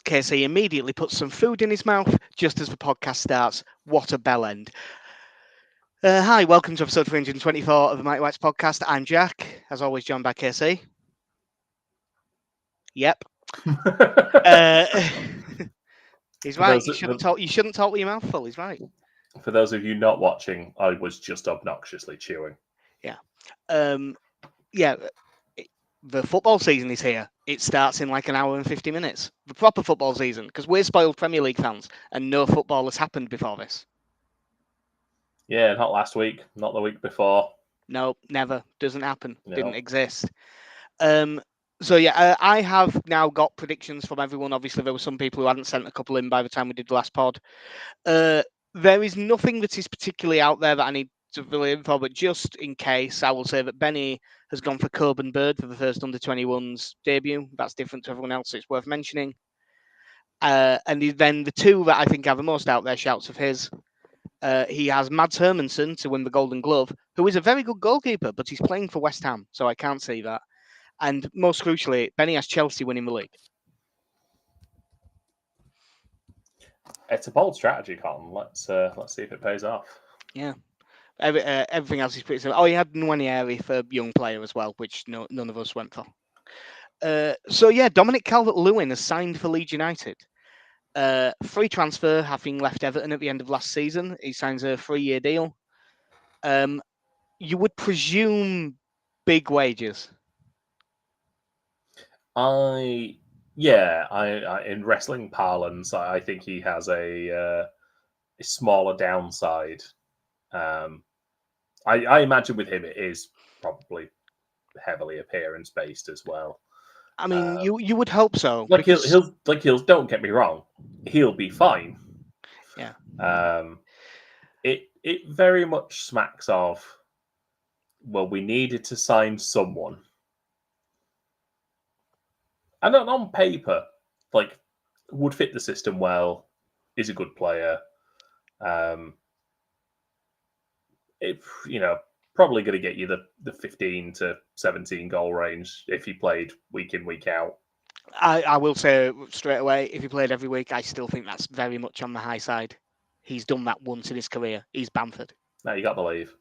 KC immediately puts some food in his mouth just as the podcast starts. What a bell end. Hi, welcome to episode 324 of the Mighty Whites podcast. I'm Jack, as always joined by KC. Yep. He's right. You shouldn't talk with your mouth full. He's right. For those of you not watching, I was just obnoxiously chewing. Yeah. The football season is here. It starts in like an hour and 50 minutes. The proper football season, because we're spoiled Premier League fans and no football has happened before this. Yeah, not last week, not the week before. No, never. Doesn't happen. No. Didn't exist. I have now got predictions from everyone. Obviously, there were some people who hadn't sent a couple in by the time we did the last pod. There is nothing that is particularly out there that I need to fill in for, but just in case, I will say that Benny has gone for Coburn Bird for the first under-21s debut. That's different to everyone else, so it's worth mentioning. And then the two that I think are the most out there shouts of his, he has Mads Hermansen to win the Golden Glove, who is a very good goalkeeper, but he's playing for West Ham, so I can't see that. And most crucially, Benny has Chelsea winning the league. It's a bold strategy, Colin. Let's see if it pays off. Yeah. Everything else is pretty similar. Oh, he had Nwaneri for young player as well, which none of us went for. Dominic Calvert-Lewin has signed for Leeds United. Free transfer, having left Everton at the end of last season. He signs a 3-year deal. You would presume big wages. In wrestling parlance, I think he has a smaller downside. I imagine with him it is probably heavily appearance based as well. I mean, you would hope so. He'll don't get me wrong, he'll be fine. Yeah. It very much smacks of, well, we needed to sign someone. And on paper, would fit the system well, is a good player. Probably going to get you the 15 to 17 goal range if he played week in, week out. I will say straight away, if he played every week, I still think that's very much on the high side. He's done that once in his career. He's Bamford. No, you got to believe.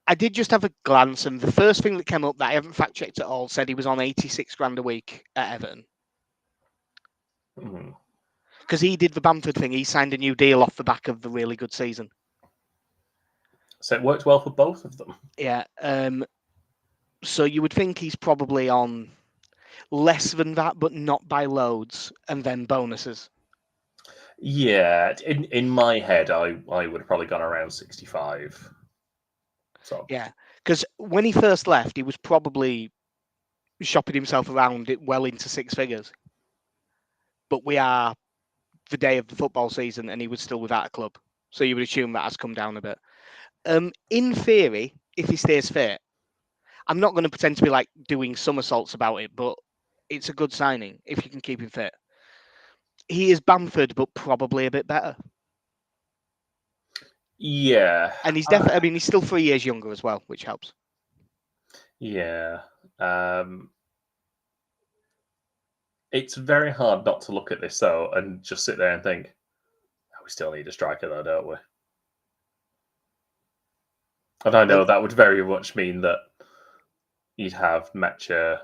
I did just have a glance, and the first thing that came up that I haven't fact checked at all said he was on 86 grand a week at Everton. Because he did the Bamford thing. He signed a new deal off the back of the really good season. So it worked well for both of them. Yeah. So you would think he's probably on less than that, but not by loads, and then bonuses. Yeah. In my head, I would have probably gone around 65. So yeah, because when he first left, he was probably shopping himself around it well into six figures. But we are the day of the football season, and he was still without a club. So you would assume that has come down a bit. In theory, if he stays fit, I'm not going to pretend to be like doing somersaults about it, but it's a good signing if you can keep him fit. He is Bamford, but probably a bit better. Yeah. And he's definitely, he's still 3 years younger as well, which helps. Yeah. It's very hard not to look at this, though, and just sit there and think, we still need a striker, though, don't we? And I know that would very much mean that you'd have Mecha,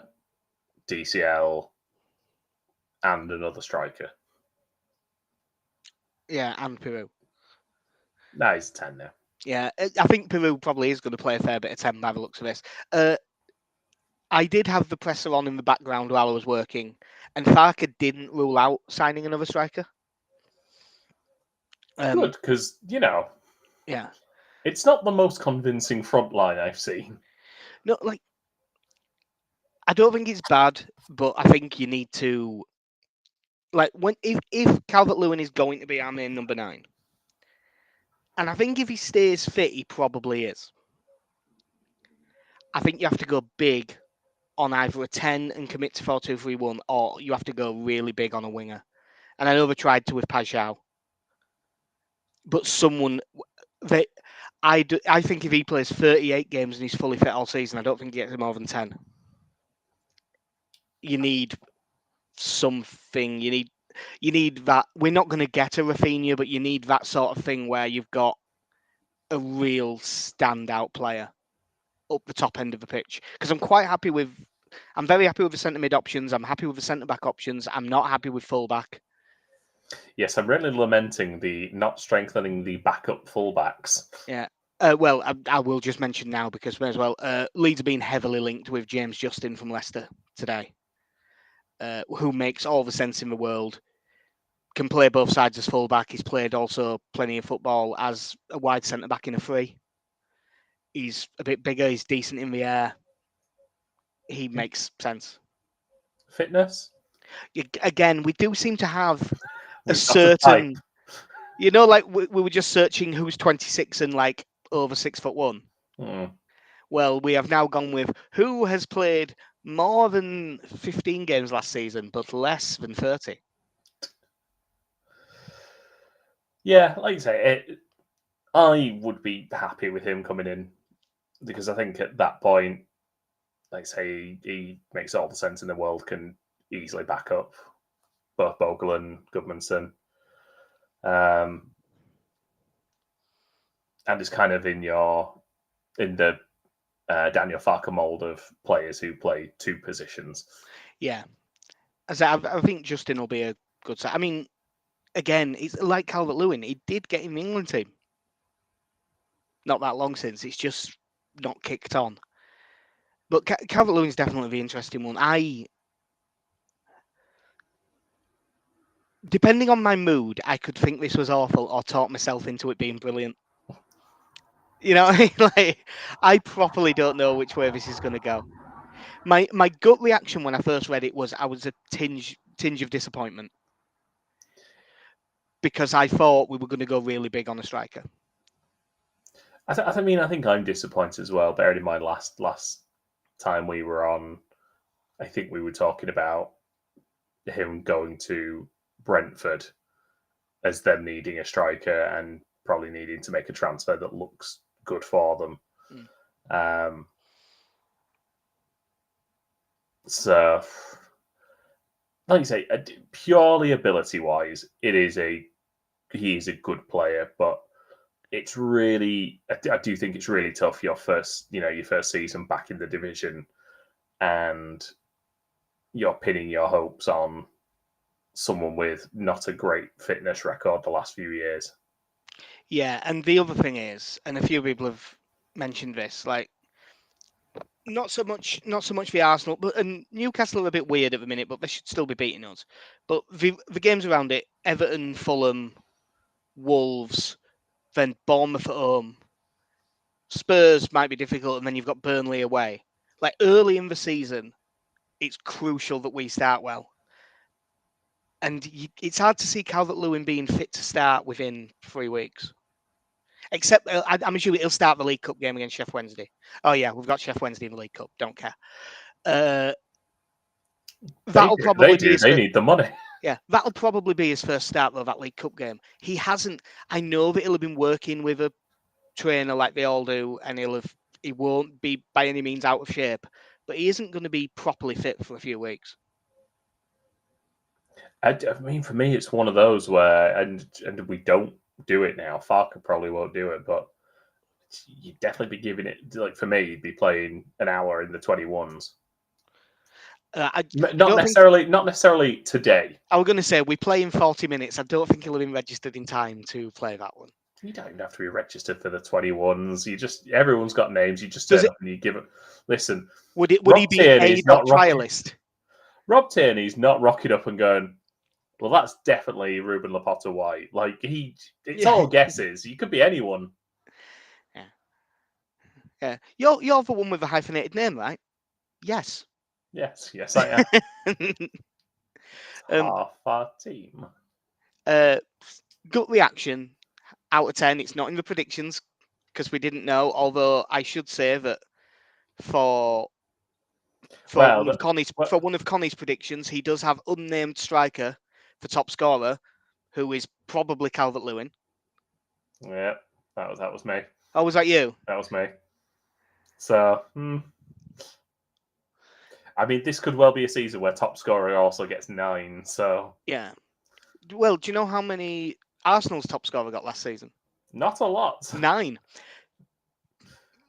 DCL, and another striker. Yeah, and Peru. No, he's 10 now. Yeah, I think Peru probably is going to play a fair bit of 10 by the looks of this. I did have the presser on in the background while I was working, and Farker didn't rule out signing another striker. Good, because, yeah, it's not the most convincing front line I've seen. No, I don't think it's bad, but I think you need to, if Calvert-Lewin is going to be our main number 9, and I think if he stays fit, he probably is. I think you have to go big on either a 10 and commit to 4-2-3-1, or you have to go really big on a winger. And I know they tried to with Pajau, but someone I think if he plays 38 games and he's fully fit all season, I don't think he gets more than 10. You need something. You need that. We're not going to get a Rafinha, but you need that sort of thing where you've got a real standout player up the top end of the pitch. Because I'm very happy with the centre mid options. I'm happy with the centre back options. I'm not happy with full back. Yes, I'm really lamenting the not strengthening the backup fullbacks. Yeah. Well, I will just mention now because may as well. Leeds are being heavily linked with James Justin from Leicester today, who makes all the sense in the world. Can play both sides as fullback. He's played also plenty of football as a wide centre back in a free. He's a bit bigger. He's decent in the air. He makes sense. Fitness? Again, we do seem to have a We've got a type. certain, like we were just searching who's 26 and like over 6'1". Well, we have now gone with who has played more than 15 games last season, but less than 30. Yeah, like you say, I would be happy with him coming in because I think at that point, like I say, he makes all the sense in the world, can easily back up both Bogle and Goodmanson. And is kind of in the Daniel Farker mold of players who play two positions. Yeah. I think Justin will be a good side. I mean, again, it's like Calvert-Lewin. He did get in the England team. Not that long since. It's just not kicked on. But Calvert-Lewin's definitely the interesting one. Depending on my mood, I could think this was awful or talk myself into it being brilliant. You know what I mean? Like, I properly don't know which way this is going to go. My gut reaction when I first read it was I was a tinge of disappointment because I thought we were going to go really big on a striker. I think I'm disappointed as well. Bearing in mind last time we were on, I think we were talking about him going to Brentford as them needing a striker and probably needing to make a transfer that looks good for them. So, like you say, purely ability-wise, he is a good player, but it's really, I do think it's really tough your first season back in the division, and you're pinning your hopes on someone with not a great fitness record the last few years. Yeah, and the other thing is, and a few people have mentioned this, like not so much the Arsenal, but and Newcastle are a bit weird at the minute, but they should still be beating us. But the games around it, Everton, Fulham, Wolves, then Bournemouth at home. Spurs might be difficult, and then you've got Burnley away. Like early in the season, it's crucial that we start well. And it's hard to see Calvert-Lewin being fit to start within 3 weeks. Except I'm assuming he'll start the League Cup game against Sheffield Wednesday. Oh yeah, we've got Sheffield Wednesday in the League Cup. Don't care. That'll probably be his They need the money. Yeah, that'll probably be his first start though, that League Cup game. He hasn't. I know that he'll have been working with a trainer like they all do, and he won't be by any means out of shape, but he isn't going to be properly fit for a few weeks. I mean, for me, it's one of those where, and we don't do it now. Farker probably won't do it, but you'd definitely be giving it, like for me, you'd be playing an hour in the 21s. Not necessarily today. I was going to say we play in 40 minutes. I don't think he'll have been registered in time to play that one. You don't even have to be registered for the 21s. Everyone's got names. You just turn up and you give it. Listen, would he be a trialist? Rob Tierney's not rocking up and going, well, that's definitely Ruben Laporta White. Like it's all guesses. You could be anyone. Yeah. You're the one with the hyphenated name, right? Yes. Yes, I am. Half our team. Gut reaction out of 10. It's not in the predictions because we didn't know. Although I should say that for one of Connie's predictions, he does have unnamed striker for top scorer, who is probably Calvert-Lewin. Yeah, that was me. Oh, was that you? That was me. So, I mean, this could well be a season where top scorer also gets 9. So Yeah. Well, do you know how many Arsenal's top scorer got last season? not a lot. 9.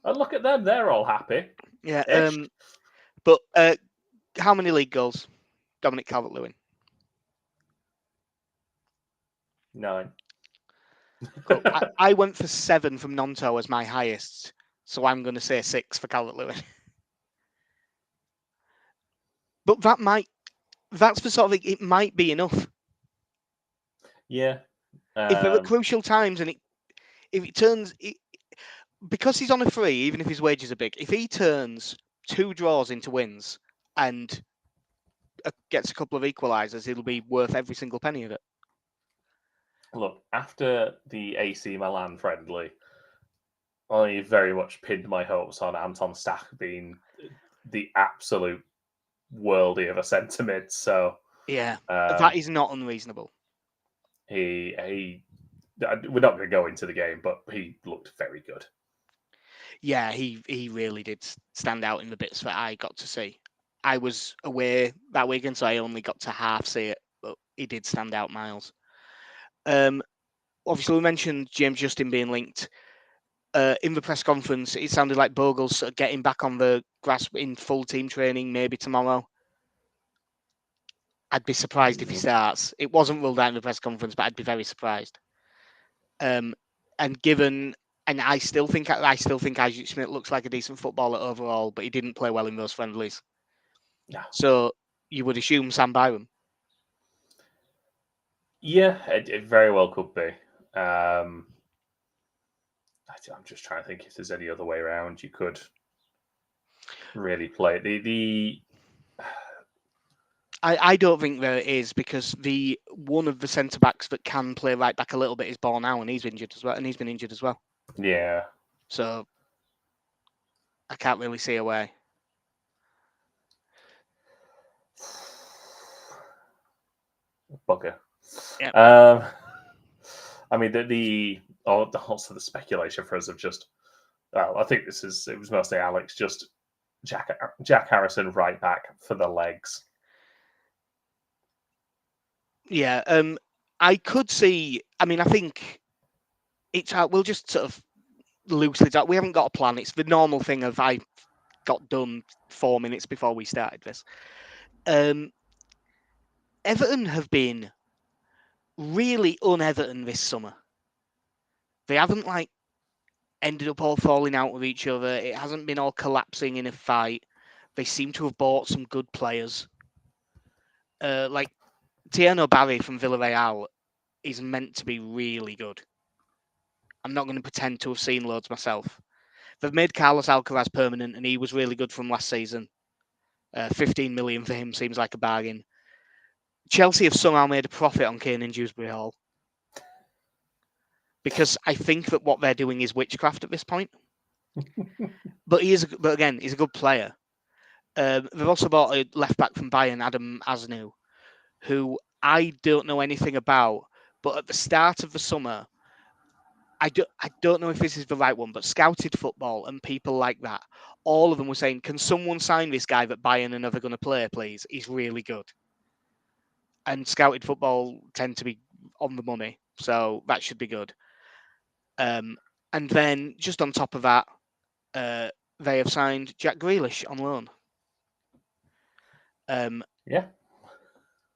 And look at them; they're all happy. Yeah. Ish. But how many league goals? Dominic Calvert-Lewin. 9. Cool. I went for 7 from Nonto as my highest, so I'm going to say 6 for Calvert-Lewin. But that's for sort of, it might be enough. Yeah. If there are crucial times and if it turns, because he's on a free, even if his wages are big, if he turns 2 draws into wins and gets a couple of equalisers, it'll be worth every single penny of it. Look, after the AC Milan friendly, I very much pinned my hopes on Anton Stach being the absolute worldie of a centre mid. So Yeah, that is not unreasonable. he we're not going to go into the game, but he looked very good. Yeah, he really did stand out in the bits that I got to see. I was away that weekend, so I only got to half see it, but he did stand out miles. Obviously, we mentioned James Justin being linked. In the press conference, it sounded like Bogle's sort of getting back on the grass in full team training, maybe tomorrow. I'd be surprised if he starts. It wasn't ruled out in the press conference, but I'd be very surprised. And I still think Isaac Smith looks like a decent footballer overall, but he didn't play well in those friendlies. No. So you would assume Sam Byram. Yeah, it very well could be. I'm just trying to think if there's any other way around you could really play the. I don't think there is, because the one of the centre backs that can play right back a little bit is Bornau, and he's injured as well, and he's been injured as well. Yeah. So I can't really see a way. Bugger. Yep. I mean also the speculation for us of just. Well, I think it was mostly Alex. Just Jack Harrison right back for the legs. Yeah. I could see. I mean, I think it's out. We'll just sort of loosely talk. We haven't got a plan. It's the normal thing of I got done 4 minutes before we started this. Everton have been really un-Everton this summer. They haven't ended up all falling out with each other. It hasn't been all collapsing in a fight. They seem to have bought some good players. Like Tiano Barry from Villarreal is meant to be really good. I'm not going to pretend to have seen loads myself. They've made Carlos Alcaraz permanent, and he was really good from last season. 15 million for him seems like a bargain. Chelsea have somehow made a profit on Kane and Dewsbury Hall, because I think that what they're doing is witchcraft at this point. But again, he's a good player. They've also bought a left back from Bayern, Adam Asnu, who I don't know anything about. But at the start of the summer, I don't know if this is the right one, but Scouted Football and people like that, all of them were saying, can someone sign this guy that Bayern are never going to play, please? He's really good. And Scouted Football tend to be on the money, so that should be good. And then just on top of that, they have signed Jack Grealish on loan. Yeah.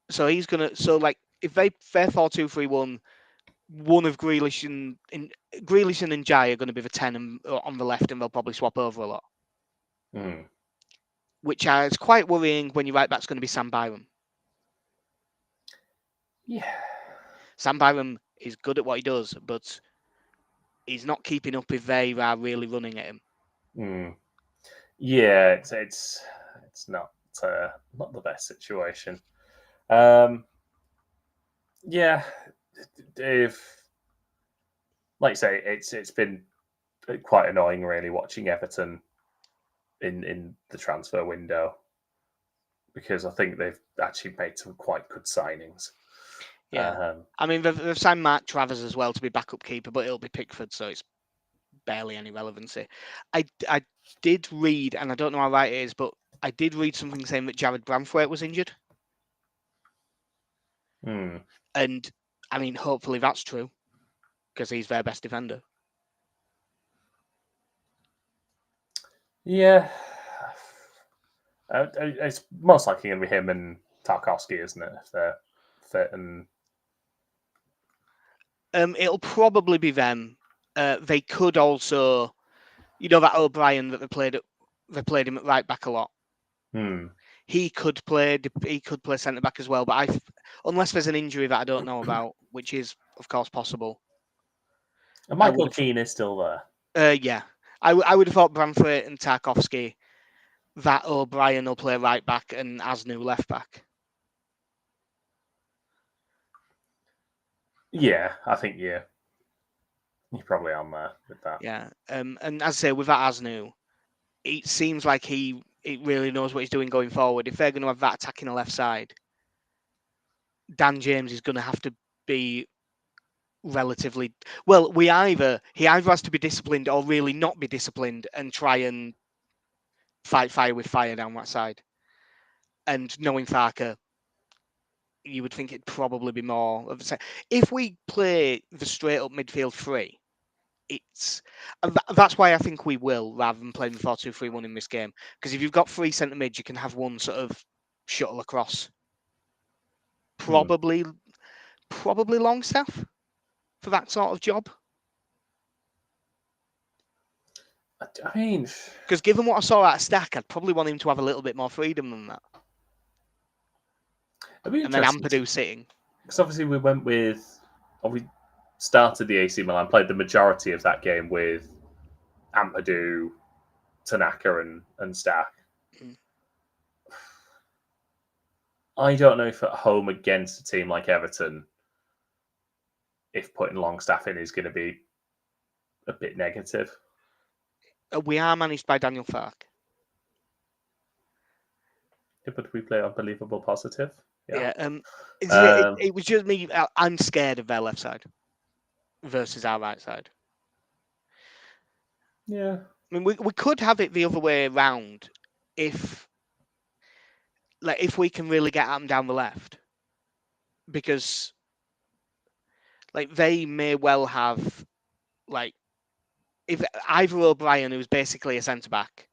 So he's gonna. So if they're 4-2-3-1, one of Grealish and Njai are going to be the 10 on the left, and they'll probably swap over a lot. Which is quite worrying when your right back's going to be Sam Byram. Yeah. Sam Byram is good at what he does, but he's not keeping up if they are really running at him. Yeah, it's not the best situation. Yeah, if like you say, it's been quite annoying really watching Everton in the transfer window, because I think they've actually made some quite good signings. Yeah, I mean they've signed Mark Travers as well to be backup keeper, but it'll be Pickford, so it's barely any relevancy. I did read, and I don't know how right it is, but I did read something saying that Jared Branthwaite was injured, and I mean, hopefully that's true because he's their best defender. Yeah. It's most likely going to be him and Tarkovsky, isn't it? If they're fit and. It'll probably be them. They could also, that O'Brien that they played him at right back a lot. He could play centre back as well, but unless there's an injury that I don't know about, which is of course possible. And Michael Keane is still there. Yeah, I would have thought Branthwaite and Tarkovsky, that O'Brien will play right back and Asnu left back. Yeah, I think you're probably on there with that. Yeah, and as I say, with that Asnu, it seems like he really knows what he's doing going forward. If they're going to have that attack in the left side, Dan James is going to have to be relatively well. He either has to be disciplined or really not be disciplined and try and fight fire with fire down that side. And knowing Farker, you would think it'd probably be more of the same. If we play the straight up midfield three, that's why I think we will, rather than playing the 4-2-3-1 in this game. Because if you've got three centre mids, you can have one sort of shuttle across. Probably Longstaff for that sort of job. I mean, because given what I saw out of Stack, I'd probably want him to have a little bit more freedom than that. And then Ampadu sitting. Because obviously we started the AC Milan, played the majority of that game with Ampadu, Tanaka, and Stack. I don't know if at home against a team like Everton, if putting Longstaff in is going to be a bit negative. We are managed by Daniel Fark. Yeah, but we play unbelievable positive. Yeah. It was just me. I'm scared of their left side versus our right side. Yeah. I mean, we could have it the other way around if we can really get at them down the left, because they may well have if either O'Brien, who's basically a centre back,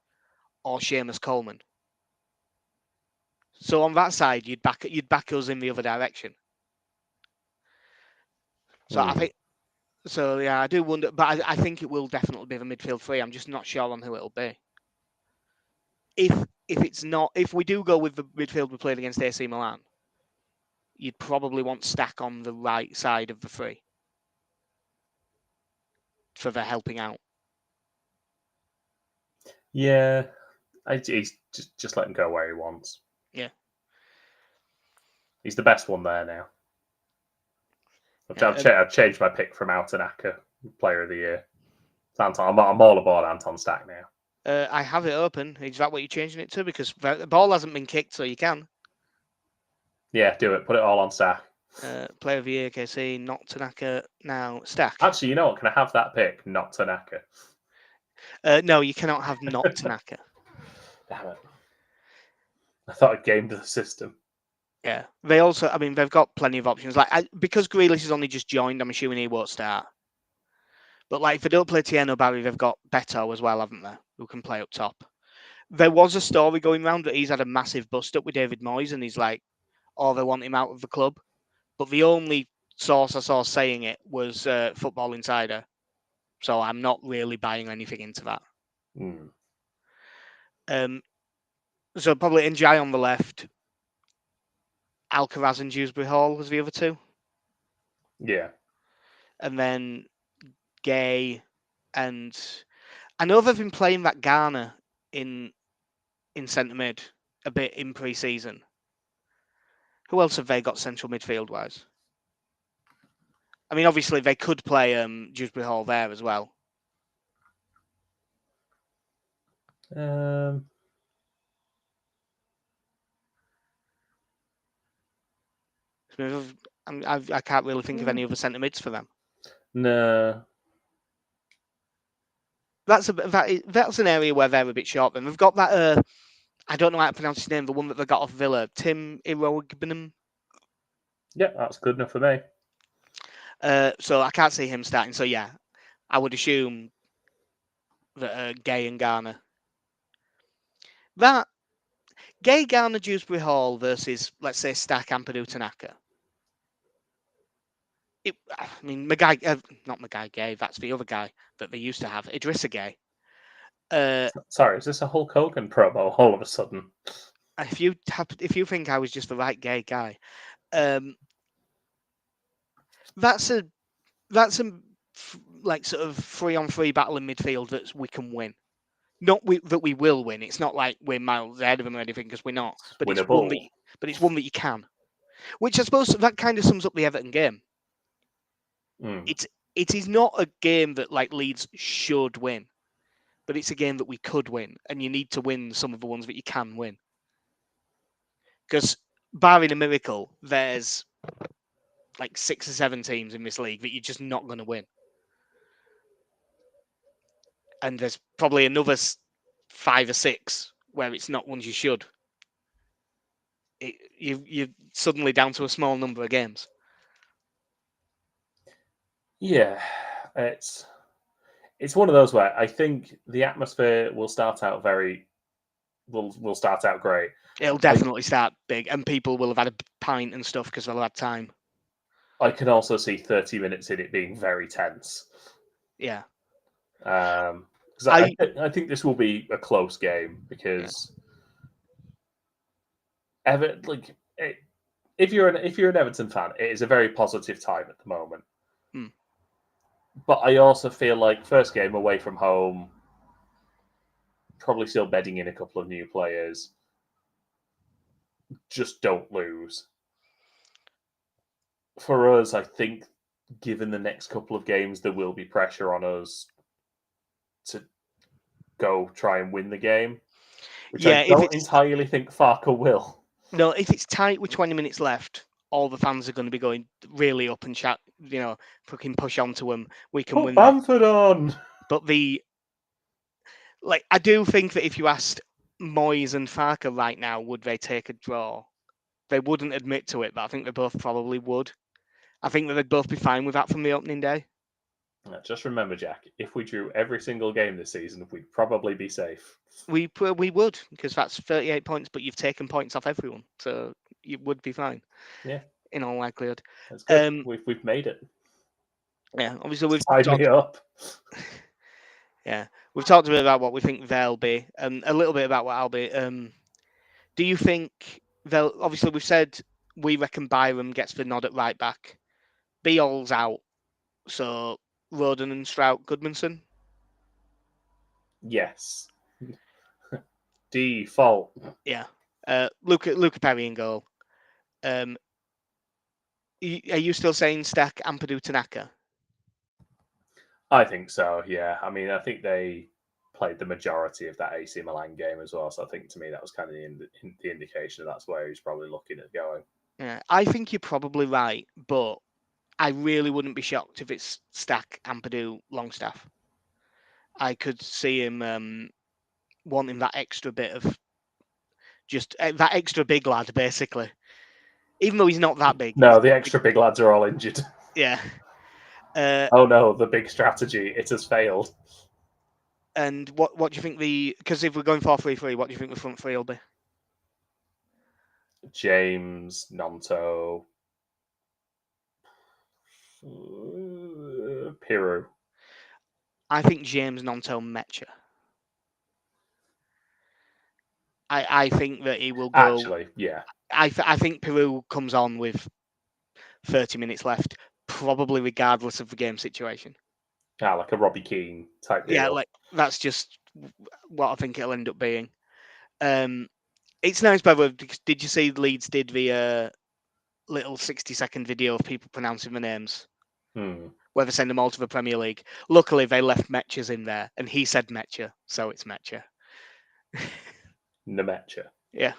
or Seamus Coleman. So on that side, you'd back us in the other direction. So I think. So yeah, I do wonder, but I think it will definitely be the midfield three. I'm just not sure on who it'll be. If it's not, if we do go with the midfield we played against AC Milan, you'd probably want Stack on the right side of the three for the helping out. Yeah, he's just let him go where he wants. Yeah, he's the best one there now. I've changed my pick from Tanaka, Player of the Year. Anton, I'm all aboard Anton Stack now. I have it open. Is that what you're changing it to? Because the ball hasn't been kicked, so you can. Yeah, do it. Put it all on Stack. Player of the Year, KC, not Tanaka, now Stack. Actually, you know what? Can I have that pick, not Tanaka? No, you cannot have not Tanaka. Damn it. I thought I gamed the system. Yeah. They also, I mean, they've got plenty of options. Because Grealish has only just joined, I'm assuming he won't start. But if they don't play Tieno Barry, they've got Beto as well, haven't they? Who can play up top. There was a story going around that he's had a massive bust up with David Moyes, and he's they want him out of the club. But the only source I saw saying it was Football Insider. So I'm not really buying anything into that. So probably Njai on the left, Alcaraz and Dewsbury Hall as the other two. Yeah. And then Gay, and I know they've been playing that Garner in centre mid a bit in pre-season. Who else have they got central midfield wise? I mean, obviously they could play Dewsbury Hall there as well. I can't really think of any other centre mids for them. No. That's an area where they're a bit short. Then they've got that I don't know how to pronounce his name. The one that they got off Villa, Tim Iroegbunam. Yeah, that's good enough for me. So I can't see him starting. So yeah, I would assume that Gay and Garner. That Gay, Garner, Dewsbury Hall versus, let's say, Stack, Ampadu, Tanaka. I mean, not Magai Gay. That's the other guy that they used to have, Idrissa Gay. Sorry, is this a Hulk Hogan promo all of a sudden? If you think I was just the right gay guy, that's a like sort of 3-on-3 battle in midfield that we can win. Not that we will win. It's not like we're miles ahead of them or anything, because we're not. But it's one that you can. Which I suppose that kind of sums up the Everton game. It is not a game that like Leeds should win, but it's a game that we could win, and you need to win some of the ones that you can win. Because barring a miracle, there's like 6 or 7 teams in this league that you're just not going to win. And there's probably another 5 or 6 where it's not ones you should. You're suddenly down to a small number of games. Yeah, it's one of those where I think the atmosphere will start out will start out great. It'll definitely start big, and people will have had a pint and stuff because they'll have had time. I can also see 30 minutes in it being very tense. Yeah. Because I think this will be a close game because if you're an Everton fan, it is a very positive time at the moment. But I also feel like first game away from home, probably still bedding in a couple of new players. Just don't lose. For us, I think, given the next couple of games, there will be pressure on us to go try and win the game. Which I don't entirely think Farker will. No, if it's tight with 20 minutes left, all the fans are going to be going really up and chat, fucking push onto them. We can win. Bamford on. But I do think that if you asked Moyes and Farker right now, would they take a draw? They wouldn't admit to it, but I think they both probably would. I think that they'd both be fine with that from the opening day. Just remember, Jack, if we drew every single game this season, we'd probably be safe. We would, because that's 38 points, but you've taken points off everyone, so you would be fine. Yeah, in all likelihood. That's good. We've made it. Yeah, obviously we've tied me up. Yeah, we've talked a bit about what we think they'll be, and a little bit about what I'll be. Do you think they'll? Obviously, we've said we reckon Byram gets the nod at right back. Beale's out, so Roden and Strout, Goodmanson. Yes. Default. Yeah. Luca Perry in goal. Are you still saying Stack, Ampadu, Tanaka? I think so, yeah. I mean, I think they played the majority of that AC Milan game as well, so I think to me that was kind of the indication that's where he's probably looking at going. Yeah, I think you're probably right, but I really wouldn't be shocked if it's Stack, Ampadu, Longstaff. I could see him wanting that extra bit of just that extra big lad, basically. Even though he's not that big. No, the extra big lads are all injured. Yeah. Oh no, the big strategy, it has failed. And what do you think because if we're going 4-3-3, what do you think the front three will be? James, Nonto, Piru. I think James, Nonto, Mecha. I think that he will go. Actually, yeah. I think Peru comes on with 30 minutes left, probably regardless of the game situation. Yeah, like a Robbie Keane type deal. Yeah, like that's just what I think it'll end up being. It's nice, by the way. Did you see Leeds did the little 60-second video of people pronouncing the names? Where they send them all to the Premier League. Luckily, they left Metchers in there, and he said Metcher, so it's Metcher. Nemetcha. Yeah.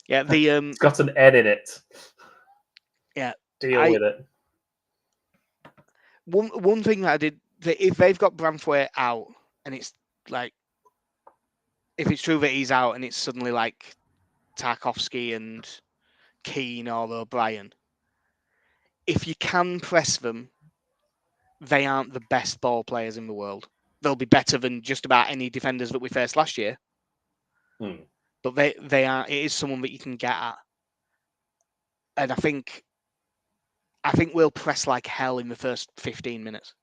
Yeah, it's got an N in it. Yeah. Deal with it. One thing that I did, if they've got Branthwaite out and it's like if it's true that he's out and it's suddenly like Tarkovsky and Keane or O'Brien, if you can press them, they aren't the best ball players in the world. They'll be better than just about any defenders that we faced last year. But they are. It is someone that you can get at, and I think we'll press like hell in the first 15 minutes.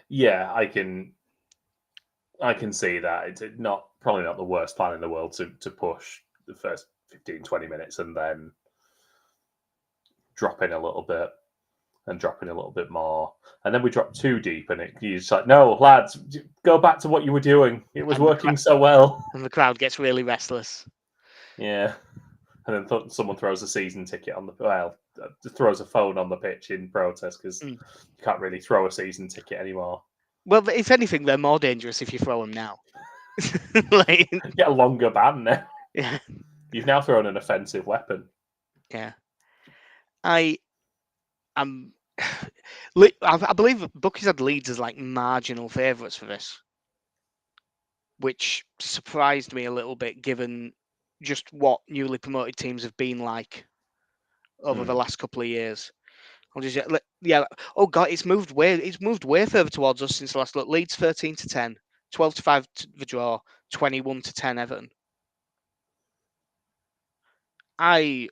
Yeah, I can see that. It's probably not the worst plan in the world to push the first 15, 20 minutes and then drop in a little bit and drop in a little bit more. And then we drop too deep and you're just like, no, lads, go back to what you were doing. It was working so well. And the crowd gets really restless. Yeah. And then someone throws a season ticket on throws a phone on the pitch in protest because you can't really throw a season ticket anymore. Well, if anything, they're more dangerous if you throw them now. Like, get a longer ban now. Yeah. You've now thrown an offensive weapon. Yeah. I believe bookies had Leeds as like marginal favourites for this, which surprised me a little bit given just what newly promoted teams have been like over the last couple of years. Oh god, it's moved way further towards us since the last look. Leeds 13-10, 12-5 the draw, 21-10 Everton. I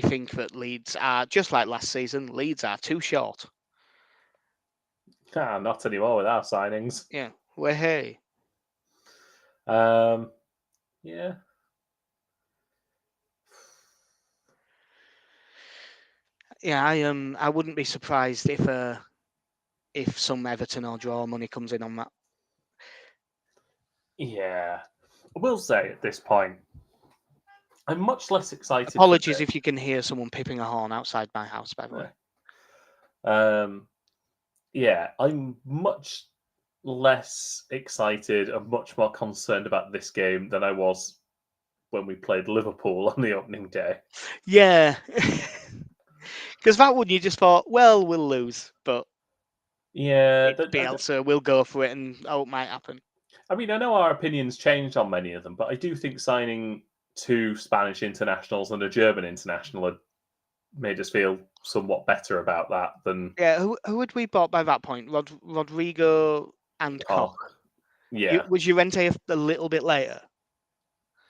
think that Leeds are just like last season. Leeds are too short. Not anymore with our signings. Yeah, we're hey. Yeah. Yeah, I wouldn't be surprised if some Everton or draw money comes in on that. Yeah, I will say at this point, I'm much less excited. Apologies if you can hear someone pipping a horn outside my house, by the way. Yeah, I'm much less excited and much more concerned about this game than I was when we played Liverpool on the opening day. Yeah. Because that one you just thought, well, we'll lose, but yeah, it's Bielsa, we'll go for it, and it might happen. I mean, I know our opinions changed on many of them, but I do think signing 2 Spanish internationals and a German international had made us feel somewhat better about that than... Yeah, who had we bought by that point? Rodrigo and Koch. Yeah. Was Llorente a little bit later?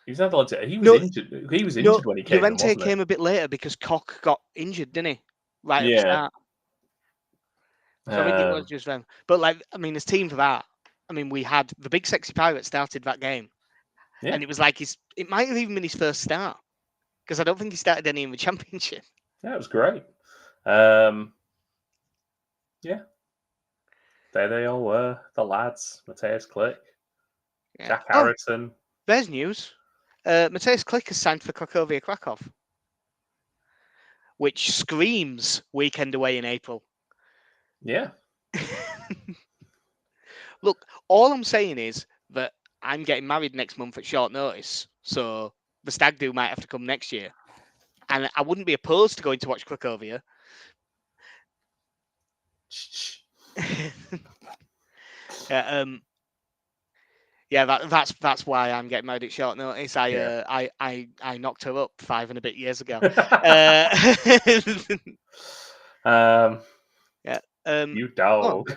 He was injured. He was injured when he came. Llorente came a bit later because Koch got injured, didn't he? Right at the start. So I think it was just them. But as team for that, we had the big sexy pirate started that game, and it was like it might have even been his first start because I don't think he started any in the championship. Yeah, it was great. Yeah, there they all were, the lads. Matthias Klick, Jack Harrison. There's news. Matthias Klick has signed for Cracovia Krakow, which screams weekend away in April. Yeah. Look, all I'm saying is that I'm getting married next month at short notice, so the stag do might have to come next year, and I wouldn't be opposed to going to watch Cracovia. That's why I'm getting married at short notice. I knocked her up 5 and a bit years ago. You dog.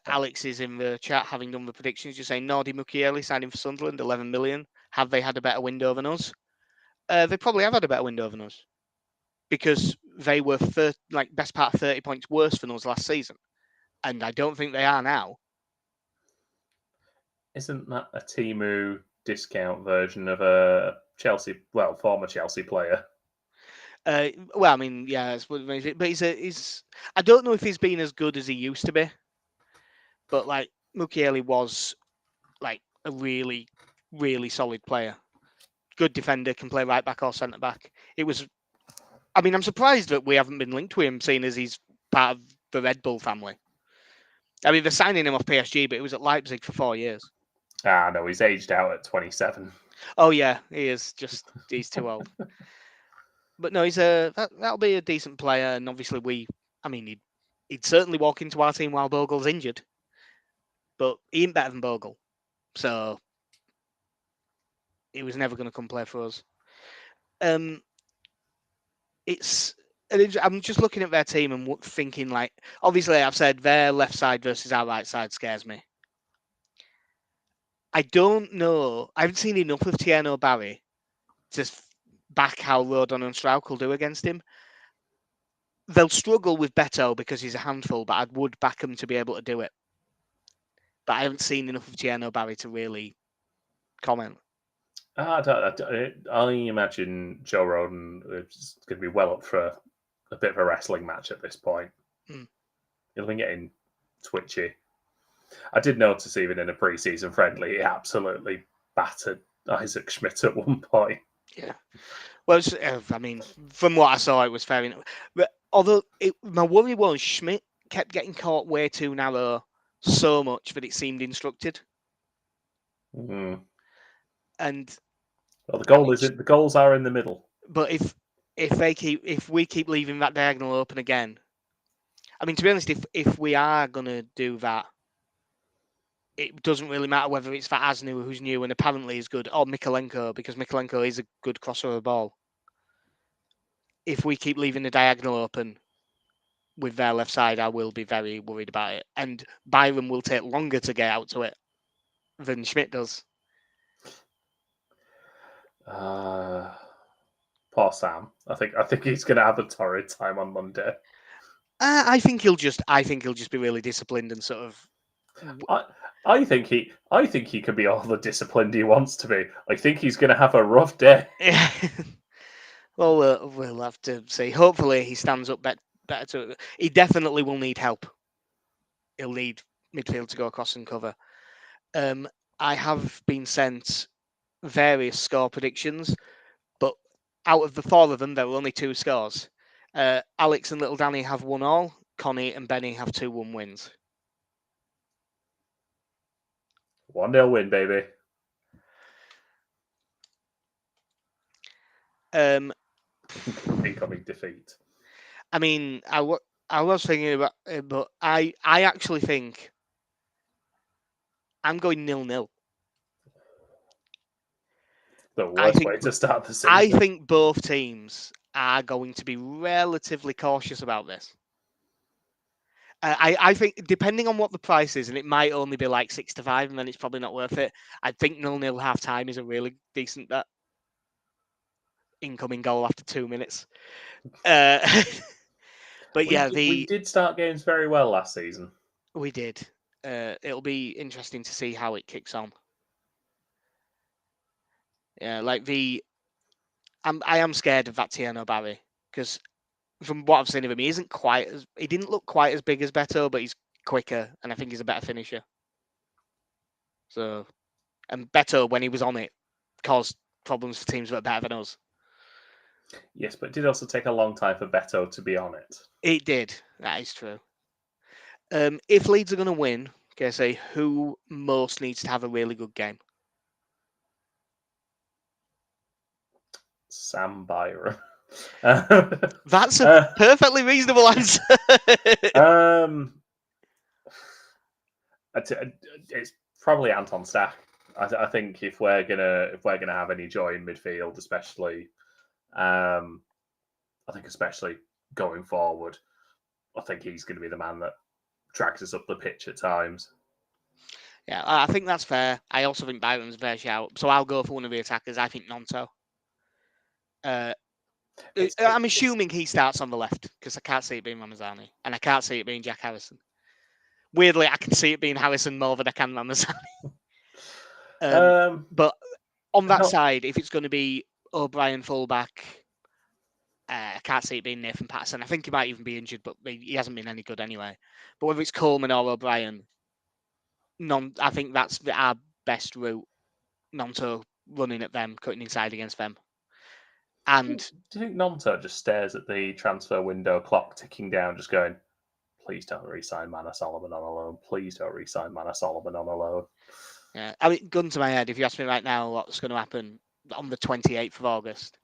Alex is in the chat having done the predictions. You're saying Nordi Mukiele signing for Sunderland, 11 million. Have they had a better window than us? They probably have had a better window than us because they were best part of 30 points worse than us last season, and I don't think they are now. Isn't that a Temu discount version of a former Chelsea player? Yeah, but he's. I don't know if he's been as good as he used to be, but Mukiele was a really, really solid player. Good defender, can play right back or centre back. It was. I'm surprised that we haven't been linked to him, seeing as he's part of the Red Bull family. They're signing him off PSG, but it was at Leipzig for 4 years. No, he's aged out at 27. Oh yeah, he is. He's too old. But no, that'll be a decent player, and obviously he'd certainly walk into our team while Bogle's injured. But he ain't better than Bogle. So he was never going to come play for us. I'm just looking at their team and thinking, like, obviously I've said their left side versus our right side scares me. I don't know. I haven't seen enough of Tierno Barry to back how Rodon and Strauch will do against him. They'll struggle with Beto because he's a handful, but I would back him to be able to do it. But I haven't seen enough of Tierno Barry to really comment. I imagine Joe Rodon is going to be well up for a bit of a wrestling match at this point. He'll be getting twitchy. I did notice even in a pre-season friendly, he absolutely battered Isaac Schmidt at one point. Yeah. Well, I mean, from what I saw, it was fair enough. But although my worry was Schmidt kept getting caught way too narrow so much that it seemed instructed. And well, the goals are in the middle. But if we keep leaving that diagonal open again, I mean, to be honest, if we are gonna do that, it doesn't really matter whether it's for Asnu, who's new and apparently is good, or Mikolenko, because Mikolenko is a good crossover ball. If we keep leaving the diagonal open with their left side, I will be very worried about it. And Byron will take longer to get out to it than Schmidt does. Poor Sam. I think he's going to have a torrid time on Monday. I think he'll just be really disciplined and sort of. I think he can be all the disciplined he wants to be. I think he's going to have a rough day. Well, we'll have to see. Hopefully, he stands up better. He definitely will need help. He'll need midfield to go across and cover. I have been sent various score predictions, but out of the four of them, there were only 2 scores. Alex and Little Danny have 1 all. Connie and Benny have 2-1 wins. 1-0 win, baby. Incoming defeat. I mean, I was thinking about it, but I actually think I'm going 0-0. The worst way to start the season. I think both teams are going to be relatively cautious about this. I think, depending on what the price is, and it might only be like 6-5, and then it's probably not worth it. I think 0-0 half time is a really decent bet. Incoming goal after 2 minutes. But we did start games very well last season. We did. It'll be interesting to see how it kicks on. Yeah, like I am scared of that Tierno Barry because from what I've seen of him, he didn't look quite as big as Beto, but he's quicker, and I think he's a better finisher. So, and Beto, when he was on it, caused problems for teams that are better than us. Yes, but it did also take a long time for Beto to be on it. It did. That is true. If Leeds are going to win, can I say who most needs to have a really good game? Sam Byron. That's a perfectly reasonable answer. It's probably Anton Stack. I think if we're gonna have any joy in midfield, especially, I think especially going forward, I think he's going to be the man that drags us up the pitch at times. Yeah, I think that's fair. I also think Byron's a fair shout. So I'll go for one of the attackers. I think Nonto. I'm assuming he starts on the left because I can't see it being Ramazani and I can't see it being Jack Harrison. Weirdly, I can see it being Harrison more than I can Ramazani. But on that side, if it's going to be O'Brien fullback, I can't see it being Nathan Patterson. I think he might even be injured, but he hasn't been any good anyway. But whether it's Coleman or O'Brien, I think that's our best route. Nonto running at them, cutting inside against them. And do you think Nonto just stares at the transfer window clock ticking down, just going, please don't re-sign Manor Solomon on a loan. Please don't re-sign Manor Solomon on a loan. Yeah, I mean, gun to my head, if you ask me right now what's going to happen on the 28th of August,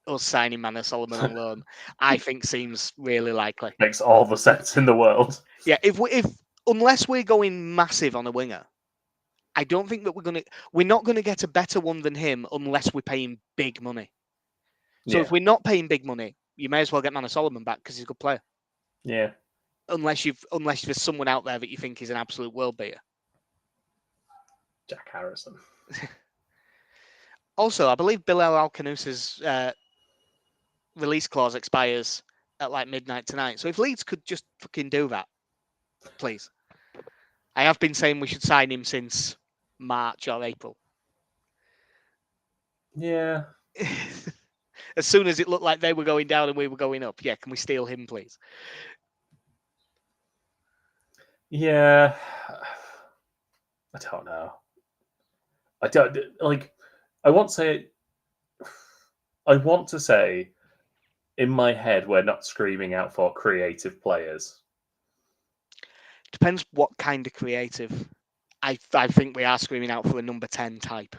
us signing Manor Solomon on loan, I think seems really likely. Makes all the sense in the world. Yeah, if unless we're going massive on a winger, I don't think that we're not going to get a better one than him unless we're paying big money. So if we're not paying big money, you may as well get Manor Solomon back because he's a good player. Yeah. Unless there's someone out there that you think is an absolute world beater. Jack Harrison. Also, I believe Bilal Al-Khanousa's release clause expires at like midnight tonight. So if Leeds could just fucking do that, please. I have been saying we should sign him since March or April. Yeah. As soon as it looked like they were going down and we were going up, yeah, can we steal him, please? Yeah. I don't know. I don't like. I want to say, in my head, we're not screaming out for creative players. Depends what kind of creative. I think we are screaming out for a number 10 type.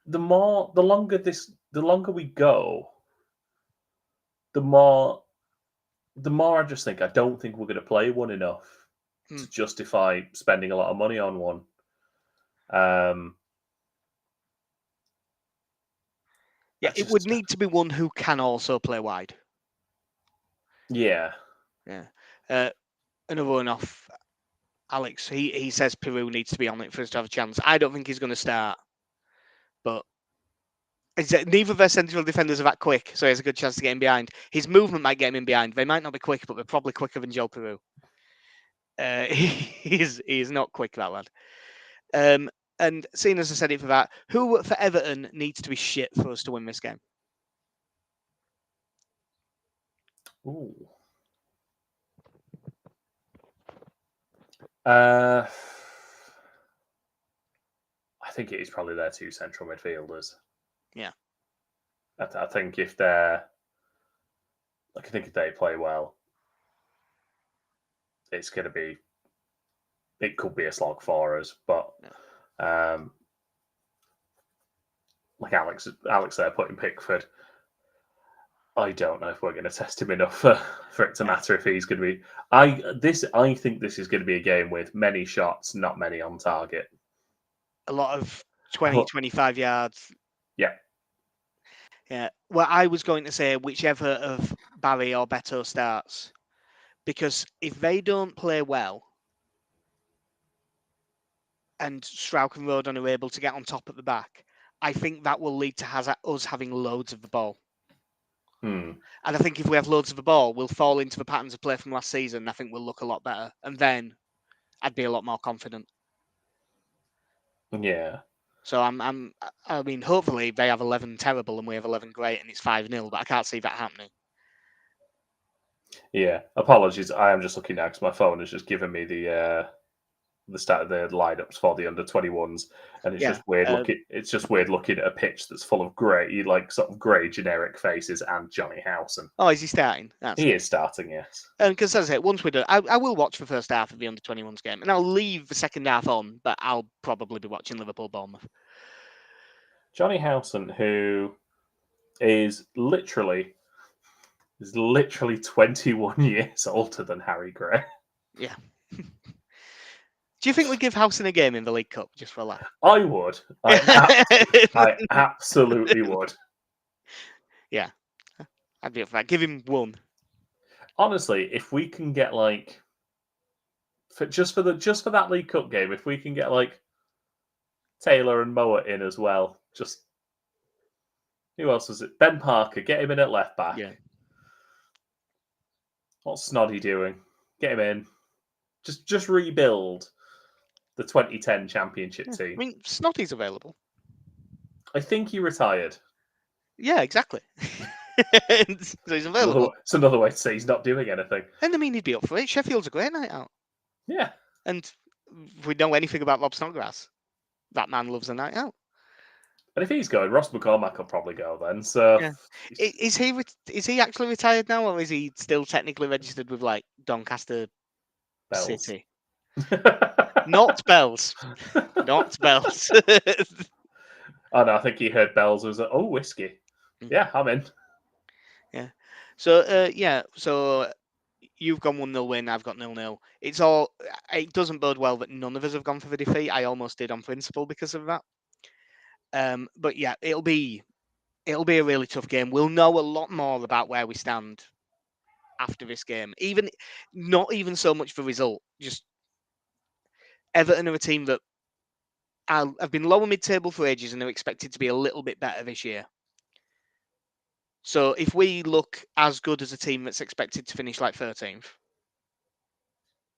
The longer we go, the more I just think I don't think we're going to play one enough to justify spending a lot of money on one. It would need to be one who can also play wide. Yeah. Another one off Alex. He says Peru needs to be on it for us to have a chance. I don't think he's going to start, but neither of their central defenders are that quick, so he has a good chance to get him behind. His movement might get him in behind. They might not be quick, but they're probably quicker than Joe Peru. He is not quick, that lad. And seeing as I said it for that, who for Everton needs to be shit for us to win this game? Ooh. I think it is probably their two central midfielders. Yeah. I think if they play well, it's going to be. It could be a slog for us, but like Alex there putting Pickford, I don't know if we're going to test him enough for it to matter if he's going to be. I think this is going to be a game with many shots, not many on target. A lot of 20, 25 yards. Yeah. Yeah. Well, I was going to say whichever of Barry or Beto starts, because if they don't play well and Strauch and Rodon are able to get on top at the back, I think that will lead to us having loads of the ball. And I think if we have loads of the ball, we'll fall into the patterns of play from last season. I think we'll look a lot better. And then I'd be a lot more confident. Yeah. So I mean, hopefully they have 11 terrible and we have 11 great and it's 5-0, but I can't see that happening. Yeah. Apologies. I am just looking now because my phone has just given me the start of the lineups for the under-21s, and it's just weird looking. It's just weird looking at a pitch that's full of grey, like sort of grey generic faces, and Johnny Howson. Oh, is he starting? He is starting, yes. And because as I say, once we're done, I will watch the first half of the under-21s game, and I'll leave the second half on, but I'll probably be watching Liverpool-Bournemouth. Johnny Howson, who is literally 21 years older than Harry Gray. Yeah. Do you think we'd give Howson a game in the League Cup just for a laugh? I would. I absolutely would. Yeah. I'd be up for that. Give him one. Honestly, if we can get just for that League Cup game, if we can get Taylor and Moa in as well, just who else was it? Ben Parker, get him in at left back. Yeah. What's Snoddy doing? Get him in. Just rebuild the 2010 championship team. I mean, Snoddy's available. I think he retired. Yeah, exactly. So he's available. It's another way to say he's not doing anything. And I mean, he'd be up for it. Sheffield's a great night out. Yeah. And if we know anything about Rob Snodgrass, that man loves a night out. And if he's going, Ross McCormack will probably go then. So yeah. Is he actually retired now, or is he still technically registered with Doncaster Bells. City? Not Bells. Not Bells. Oh no, I think he heard Bells was whiskey. Yeah, I'm in. Yeah. So So You've gone 1-0 win. I've got 0-0. It's all. It doesn't bode well that none of us have gone for the defeat. I almost did on principle because of that. But yeah, it'll be a really tough game. We'll know a lot more about where we stand after this game. Even not even so much the result. Just Everton are a team that have been lower mid-table for ages and are expected to be a little bit better this year. So if we look as good as a team that's expected to finish like 13th,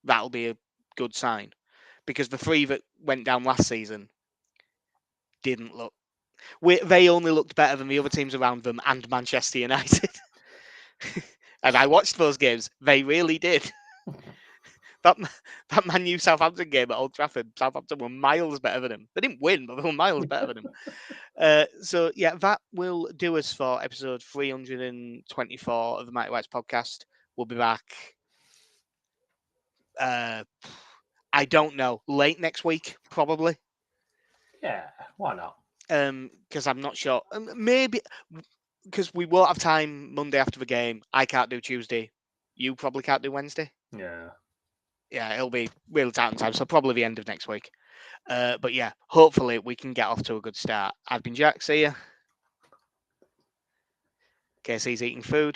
that'll be a good sign. Because the three that went down last season didn't look. They only looked better than the other teams around them and Manchester United. And I watched those games. They really did. That Man U Southampton game at Old Trafford, Southampton were miles better than them. They didn't win, but they were miles better than them. So yeah, that will do us for episode 324 of the Mighty Whites podcast. We'll be back. I don't know. Late next week, probably. Yeah, why not? Because I'm not sure. Maybe because we won't have time Monday after the game. I can't do Tuesday. You probably can't do Wednesday. Yeah. Yeah, it'll be real tight on time. So probably the end of next week. But yeah, hopefully we can get off to a good start. I've been Jack. See ya. KC's eating food.